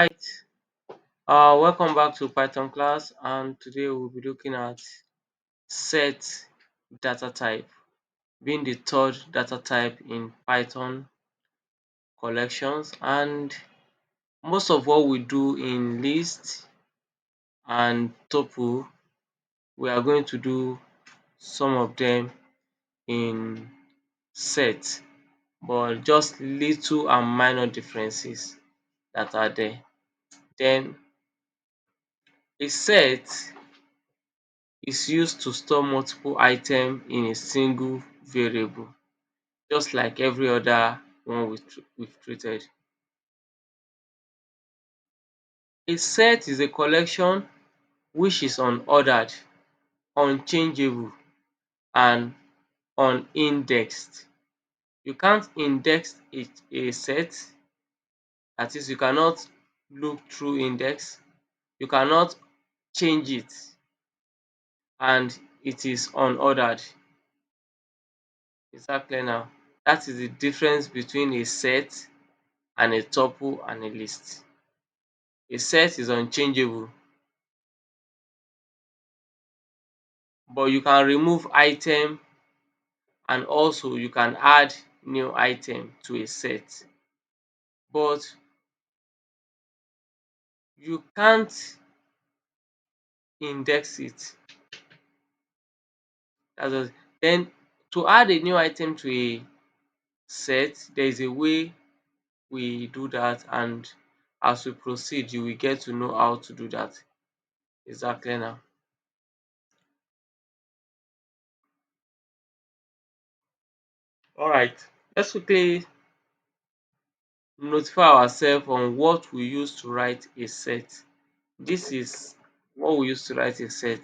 Alright, welcome back to Python class, and today we'll be looking at set data type, being the third data type in Python collections. And most of what we do in list and tuple, we are going to do some of them in set, but just little and minor differences that are there. Then a set is used to store multiple items in a single variable, just like every other one we've treated. A set is a collection which is unordered, unchangeable, and unindexed. You can't index a set, that is, you cannot look through index, you cannot change it, and it is unordered. Is that clear now? That is the difference between a set and a tuple and a list. A set is unchangeable, but you can remove item, and also you can add new item to a set. But you can't index it. That's just, then to add a new item to a set, there is a way we do that, and as we proceed, you will get to know how to do that. Is that clear now? Alright, let's quickly notify ourselves on what we use to write a set. This is what we use to write a set.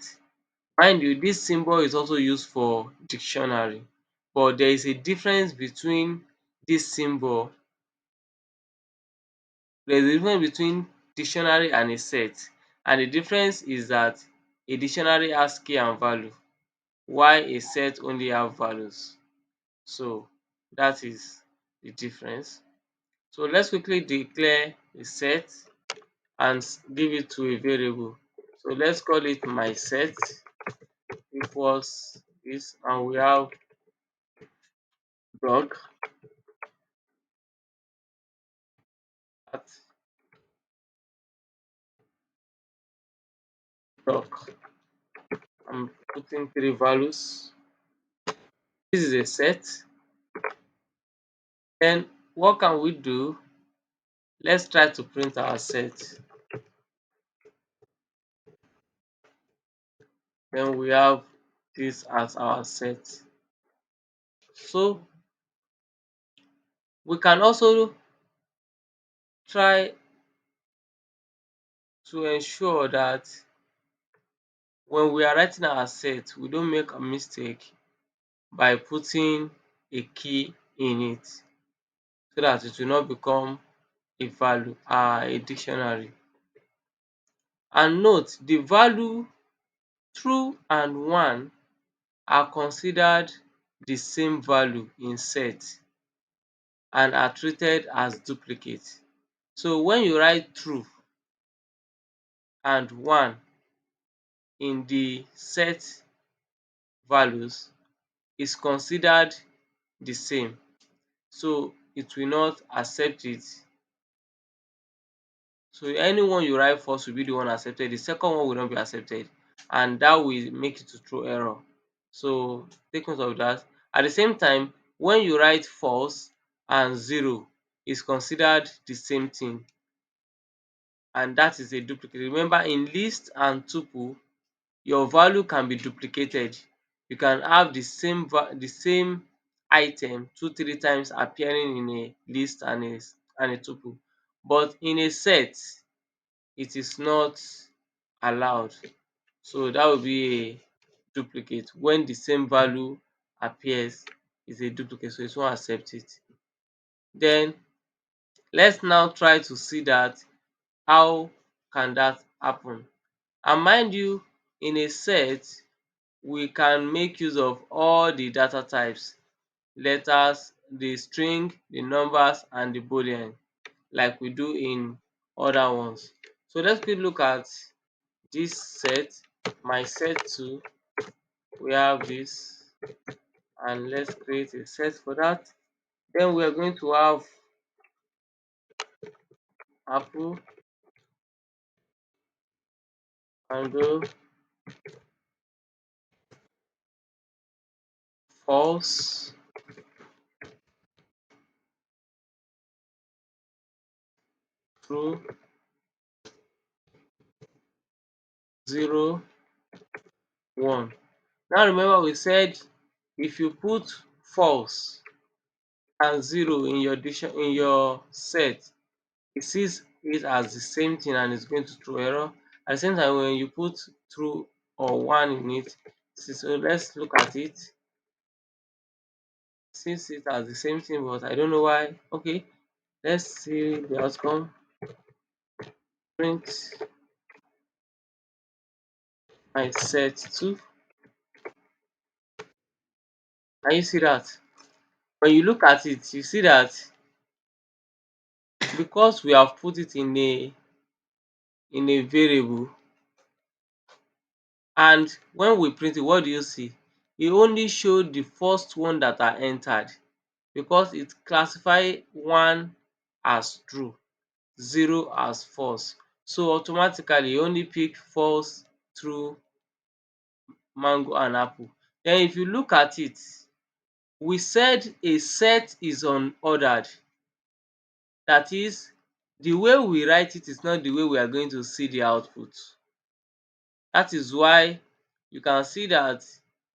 Mind you, this symbol is also used for dictionary, but there is a difference between this symbol. There is a difference between dictionary and a set, and the difference is that a dictionary has key and value, while a set only have values. So that is the difference. So let's quickly declare a set and give it to a variable. So let's call it my set equals this, and we have dog at dog. I'm putting three values. This is a set. Then what can we do? Let's try to print our set. Then we have this as our set. So we can also try to ensure that when we are writing our set, we don't make a mistake by putting a key in it, so that it will not become a value, a dictionary. And note, the value true and one are considered the same value in set and are treated as duplicate. So when you write true and one in the set values, is considered the same, so it will not accept it. So anyone you write first will be the one accepted, the second one will not be accepted, and that will make it to throw error. So take note of that. At the same time, when you write false and zero, is considered the same thing, and that is a duplicate. Remember, in list and tuple, your value can be duplicated. You can have the same item two, three times appearing in a list and a tuple. But in a set, it is not allowed. So that will be a duplicate. When the same value appears, is a duplicate, so it won't accept it. Then let's now try to see that how can that happen. And mind you, in a set, we can make use of all the data types, letters, the string, the numbers, and the boolean, like we do in other ones. So let's quickly look at this set, my set 2. We have this, and let's create a set for that. Then we are going to have apple, handle, false, true, 0, 1. Now remember we said if you put false and 0 in your set, it sees it as the same thing and it's going to throw error. At the same time, when you put true or 1 in it, so let's look at it. Sees it as the same thing, but I don't know why. Okay, let's see the outcome. Print my set 2. Can you see that? When you look at it, you see that because we have put it in a variable, and when we print it, what do you see? E only show the first one that are entered, because it classify 1 as true, 0 as false. So automatically e only pick false, true, mango and apple. Den if you look at it, we said a set is unordered. Dat is, the way we write it is not the way we are going to see the output. That is why you can see that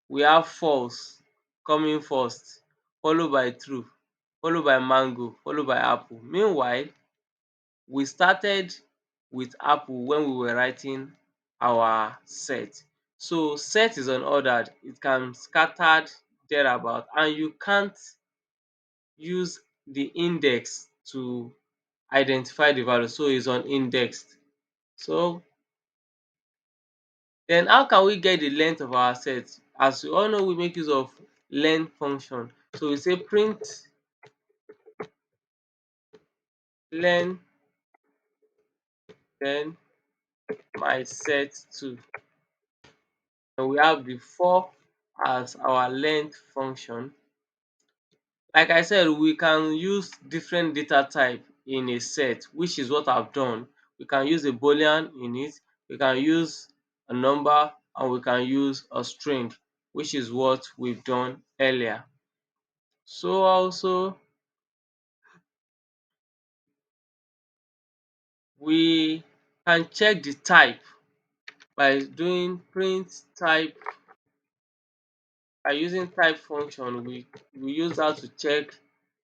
we have false coming first, followed by true, followed by mango, followed by apple. Meanwhile, we started with apple when we were writing our set. So set is unordered, it can scattered thereabout, and you can't use the index to identify the value, so it's unindexed. So then how can we get the length of our set? As we all know, we make use of len function. So we say print len, then my set 2. And we have the 4 as our length function. Like I said, we can use different data type in a set, which is what I've done. We can use a boolean in it, we can use a number, and we can use a string, which is what we've done earlier. So also we can check the type by doing print type. By using type function, we use that to check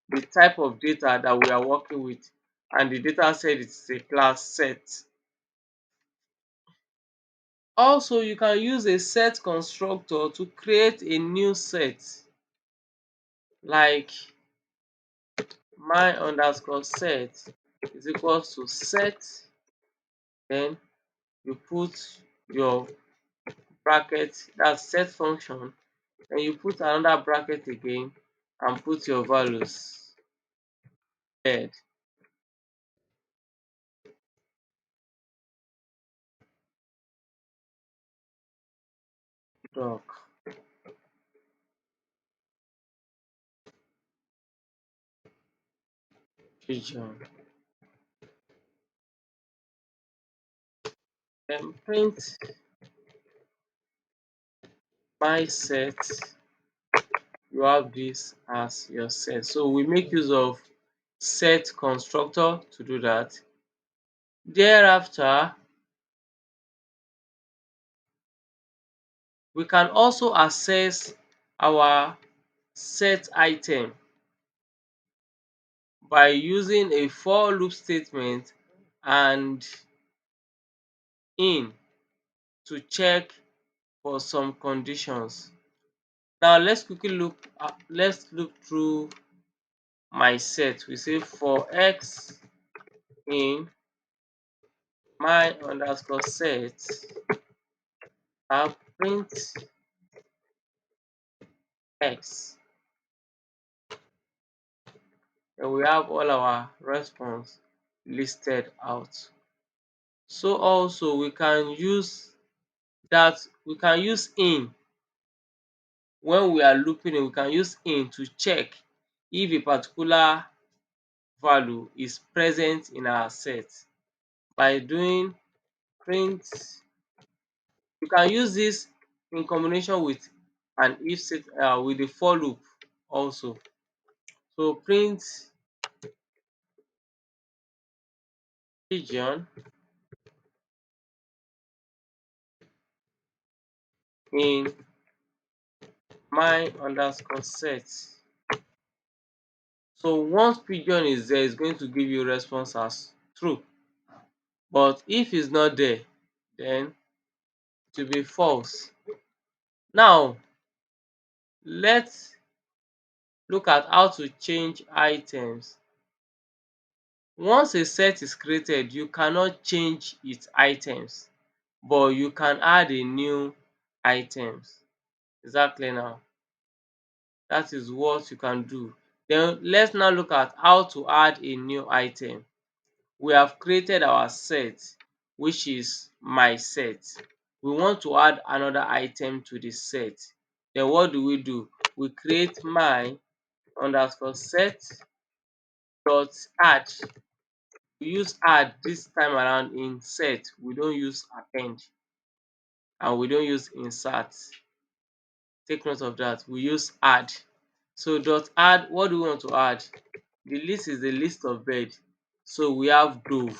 the type of data that we are working with, and the data set is a class set. Also, you can use a set constructor to create a new set, like my underscore set is equals to set, then you put your bracket, that's set function, then you put another bracket again and put your values head doc region, then print my set. You have this as your set. So we make use of set constructor to do that. Thereafter, we can also access our set item by using a for loop statement and in to check for some conditions. Now let's look through my set. We say for x in my underscore set, print x, and we have all our response listed out. So also we can use in when we are looping in, we can use in to check if a particular value is present in our set by doing print. You can use this in combination with an if set with the for loop also. So print region in my underscore set. So once pigeon is there, it's going to give you response as true. But if it's not there, then it will be false. Now let's look at how to change items. Once a set is created, you cannot change its items, but you can add a new items. Exactly now. That is what you can do. Then let's now look at how to add a new item. We have created our set, which is my set. We want to add another item to the set. Then what do? We create my underscore set dot add. We use add this time around in set. We don't use append and we don't use insert. Take note of that. We use add. So dot add, what do we want to add? The list is the list of bird. So we have dove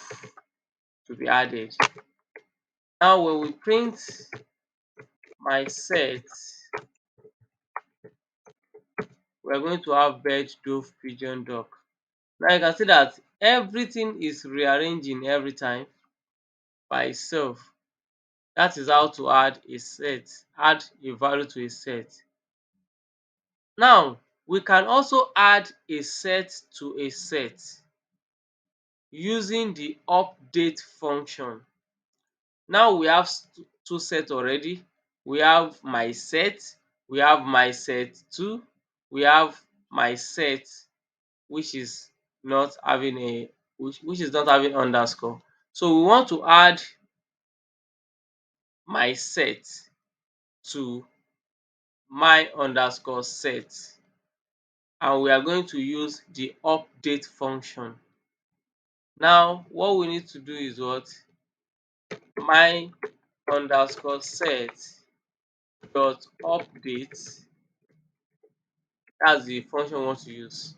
to be added. Now when we print my set, we're going to have bird, dove, pigeon, duck. Now you can see that everything is rearranging every time by itself. That is how to add a set, add a value to a set. Now we can also add a set to a set using the update function. Now we have two sets already. We have my set, we have my set 2, we have my set which is not having a which is not having underscore. So we want to add my set to my underscore set, and we are going to use the update function. Now what we need to do is what? My underscore set dot update. That's the function we want to use.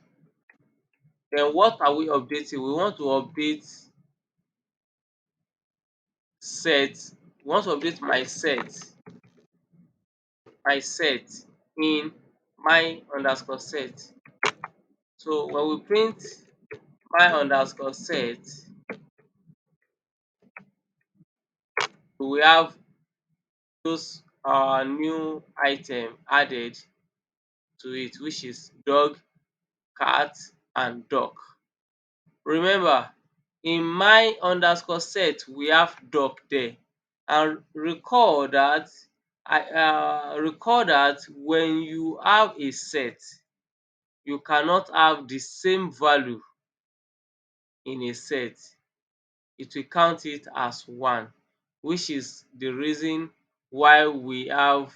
Then what are we updating? We want to update set. We want to update my set in my underscore set. So when we print my underscore set, we have those new item added to it, which is dog, cat, and duck. Remember, in my underscore set, we have duck there. And recall that when you have a set, you cannot have the same value in a set. It will count it as one, which is the reason why we have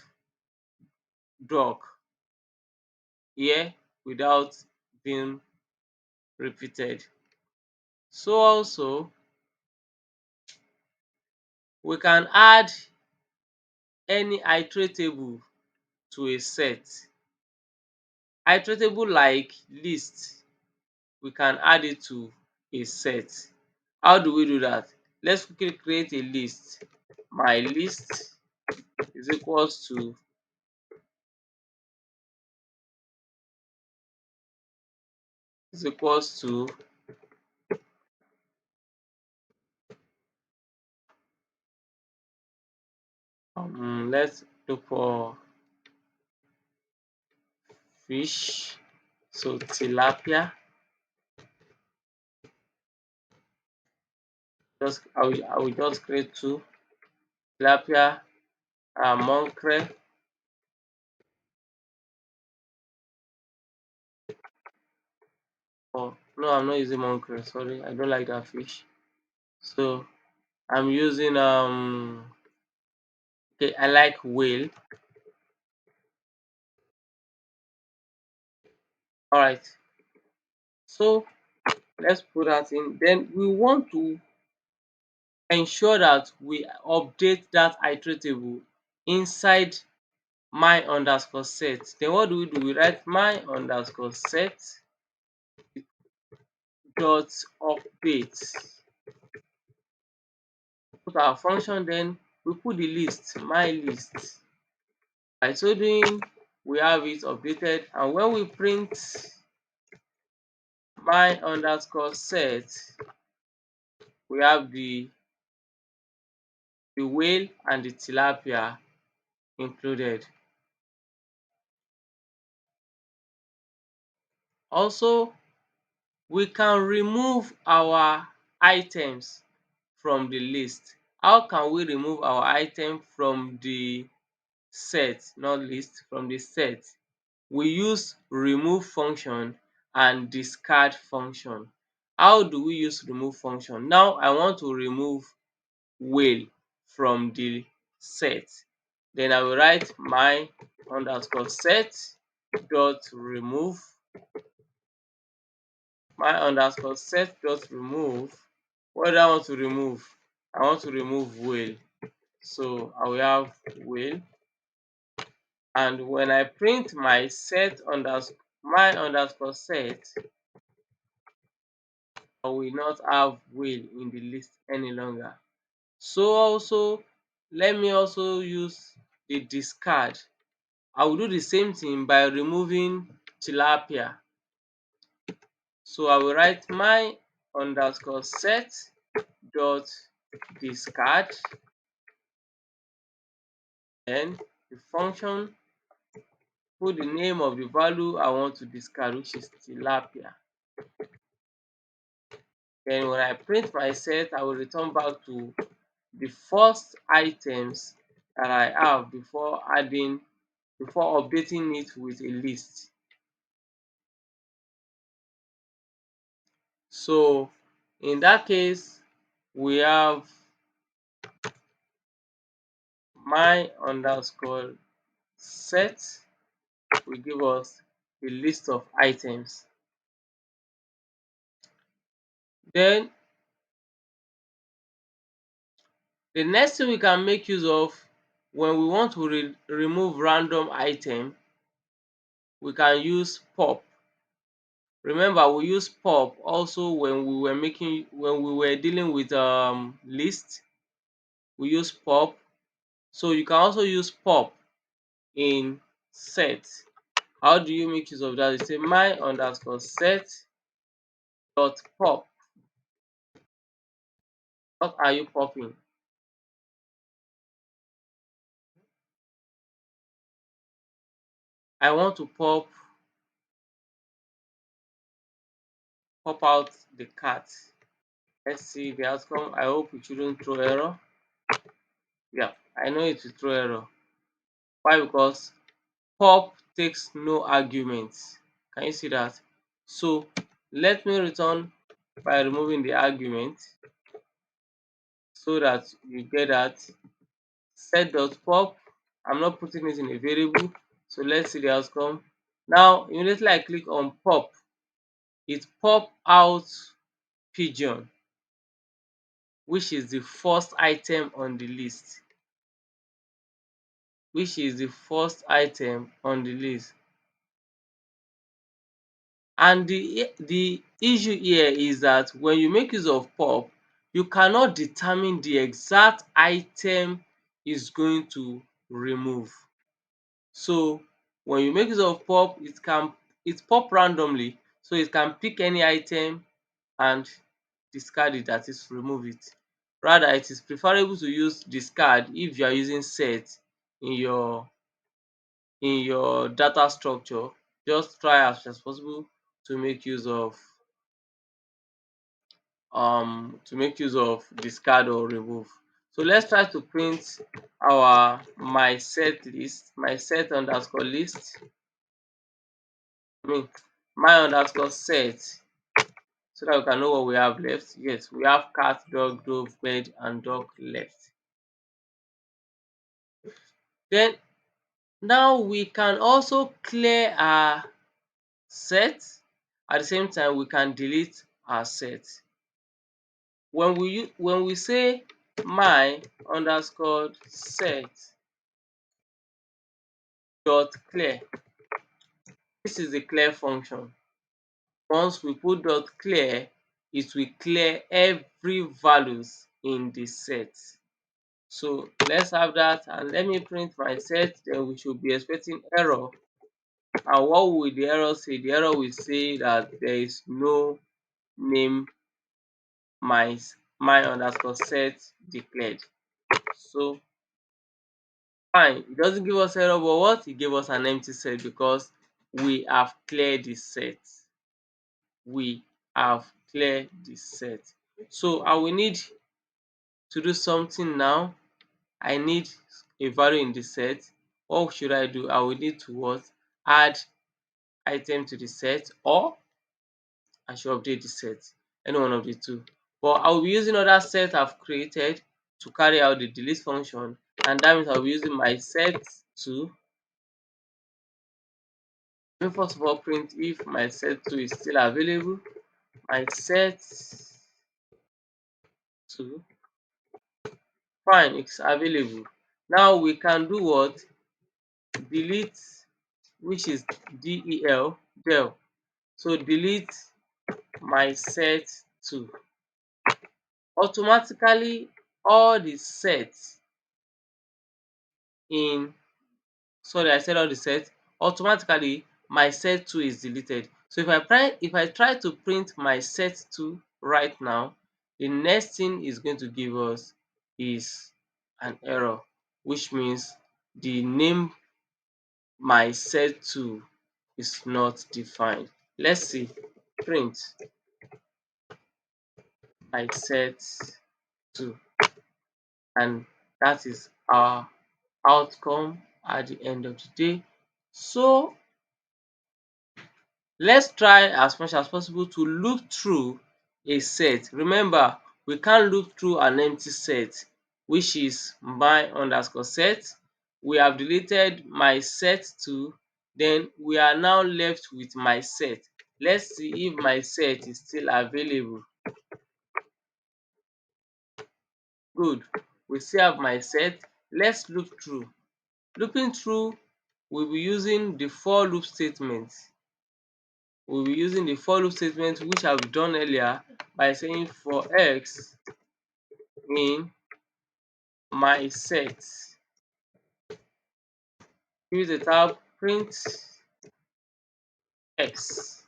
duck here without being repeated. So also we can add any iteratable to a set. Iteratable like list, we can add it to a set. How do we do that? Let's quickly create a list. My list is equals to is equals to let's look for fish. So tilapia. I will just create two. Tilapia and monkrel. Oh no, I'm not using monkrel. Sorry, I don't like that fish. So I'm using okay, I like whale. All right, so let's put that in. Then we want to ensure that we update that iterable inside my underscore set. Then what do? We write my underscore set dot update. Put our function, then we put the list, my list. By so doing, we have it updated, and when we print my underscore set, we have the whale and the tilapia included. Also, we can remove our items from the list. How can we remove our item from the set, not list, from the set? We use remove function and discard function. How do we use remove function? Now I want to remove whale from the set. Then I will write my underscore set dot remove my underscore set dot remove. What do I want to remove? I want to remove whale. So I will have whale. And when I print my underscore set, I will not have whale in the list any longer. So also, let me also use the discard. I will do the same thing by removing tilapia. So I will write my underscore set dot discard, then the function, put the name of the value I want to discard, which is tilapia. Then when I print my set, I will return back to the first items that I have before updating it with a list. So in that case, we have my underscore set will give us a list of items. Then the next thing we can make use of when we want to remove random item, we can use pop. Remember, we use pop also when we were dealing with list, we use pop. So you can also use pop in set. How do you make use of that? You say my underscore set dot pop. What are you popping? I want to pop out the cat. Let's see the outcome. I hope it shouldn't throw error. Yeah, I know it will throw error. Why? Because pop takes no arguments. Can you see that? So let me return by removing the argument so that you get that. Set dot pop. I'm not putting it in a variable. So let's see the outcome. Now immediately I click on pop, it pop out pigeon, which is the first item on the list. Which is the first item on the list. And the issue here is that when you make use of pop, you cannot determine the exact item is going to remove. So when you make use of pop, it pop randomly, so it can pick any item and discard it, that is remove it. Rather, it is preferable to use discard if you are using set in your data structure. Just try as much as possible to make use of discard or remove. So let's try to print our my set list, my set underscore list, I mean my underscore set. so that we can know what we have left. Yes, we have cat, dog, dove, bird, and dog left. Then now we can also clear our set. At the same time, we can delete our set. When we say my underscore set dot clear, this is the clear function. Once we put dot clear, it will clear every values in the set. So let's have that, and let me print my set, then we should be expecting error. And what will the error say? The error will say that there is no name my underscore set declared. So fine, it doesn't give us error, but what? It gave us an empty set because we have cleared the set. We have cleared the set. So I will need to do something now. I need a value in the set. What should I do? I will need to what? Add item to the set, or I should update the set. Any one of the two. But I will be using other set I've created to carry out the delete function, and that means I'll be using my set to. Let me first of all print if my set 2 is still available. My set 2, fine, it's available. Now we can do what? Delete, which is del. So delete my set 2. Automatically all the sets in, sorry, I said all the sets, automatically my set 2 is deleted. So if I try to print my set 2 right now, the next thing is going to give us is an error, which means the name my set 2 is not defined. Let's see. Print my set 2, and that is our outcome at the end of the day. So let's try as much as possible to loop through a set. Remember, we can't loop through an empty set, which is my underscore set. We have deleted my set 2, then we are now left with my set. Let's see if my set is still available. Good, we still have my set. Let's loop through. Looping through, we'll be using the for loop statement. We'll be using the for loop statement, which I've done earlier, by saying for x in my set. Use the tab print x,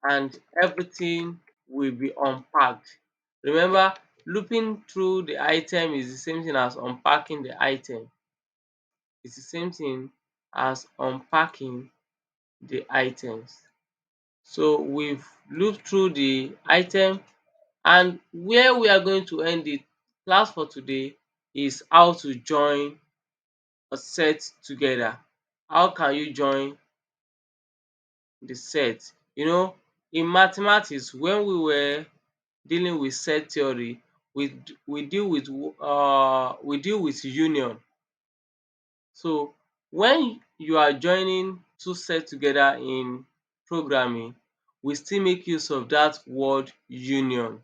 and everything will be unpacked. Remember, looping through the item is the same thing as unpacking the item. It's the same thing as unpacking the items. So we've looped through the item, and where we are going to end the class for today is how to join a set together. How can you join the set? In mathematics, when we were dealing with set theory, we deal with union. So when you are joining two sets together in programming, we still make use of that word union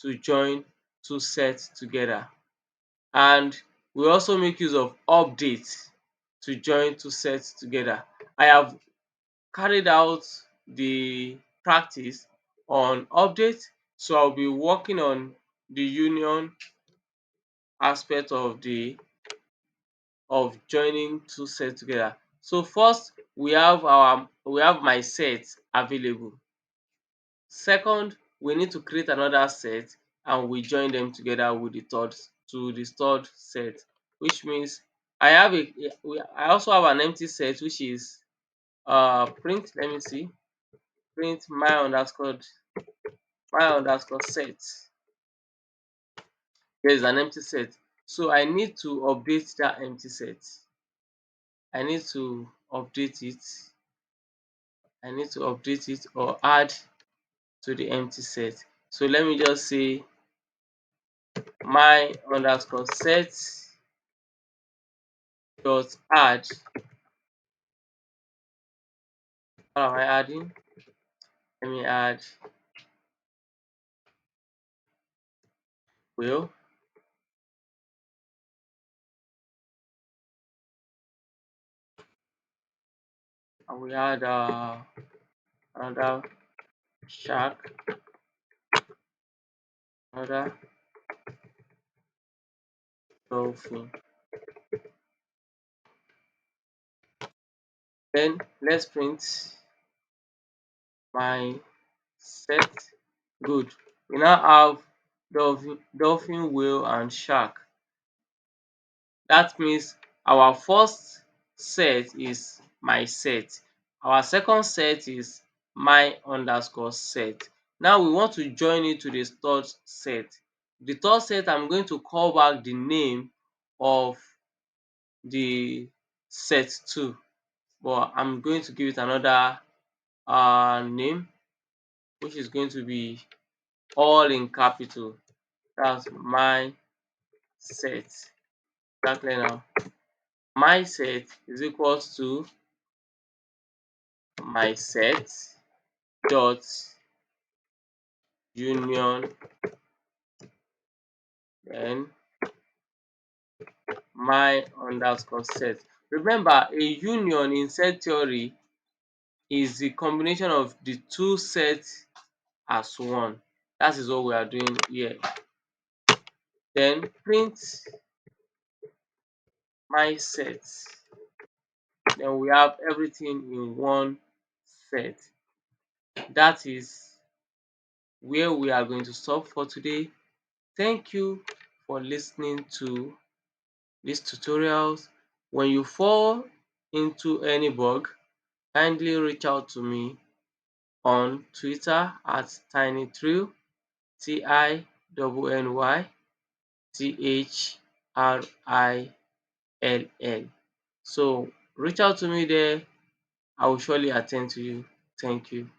to join two sets together. And we also make use of update to join two sets together. I have carried out the practice on update, so I'll be working on the union aspect of joining two sets together. So first we have my set available. Second, we need to create another set, and we join them together with the third set, which means I also have an empty set, which is print, let me see, print my underscore set. There is an empty set. So I need to update that empty set. I need to update it. I need to update it or add to the empty set. So let me just say my underscore set dot add. What am I adding? Let me add will, and we add another shark, another dolphin. Then let's print my set. Good. We now have dolphin, whale, and shark. That means our first set is my set. Our second set is my underscore set. Now we want to join it to the third set. The third set, I'm going to call back the name of the set 2, but I'm going to give it another name, which is going to be all in capital. That's my set. Exactly now. My set is equals to my set dot union, then my underscore set. Remember, a union in set theory is the combination of the two sets as one. That is what we are doing here. Then print my set. Then we have everything in one set. That is where we are going to stop for today. Thank you for listening to these tutorials. When you fall into any bug, kindly reach out to me on Twitter at tinythrill, TINNYTHRILL. So reach out to me there. I will surely attend to you. Thank you.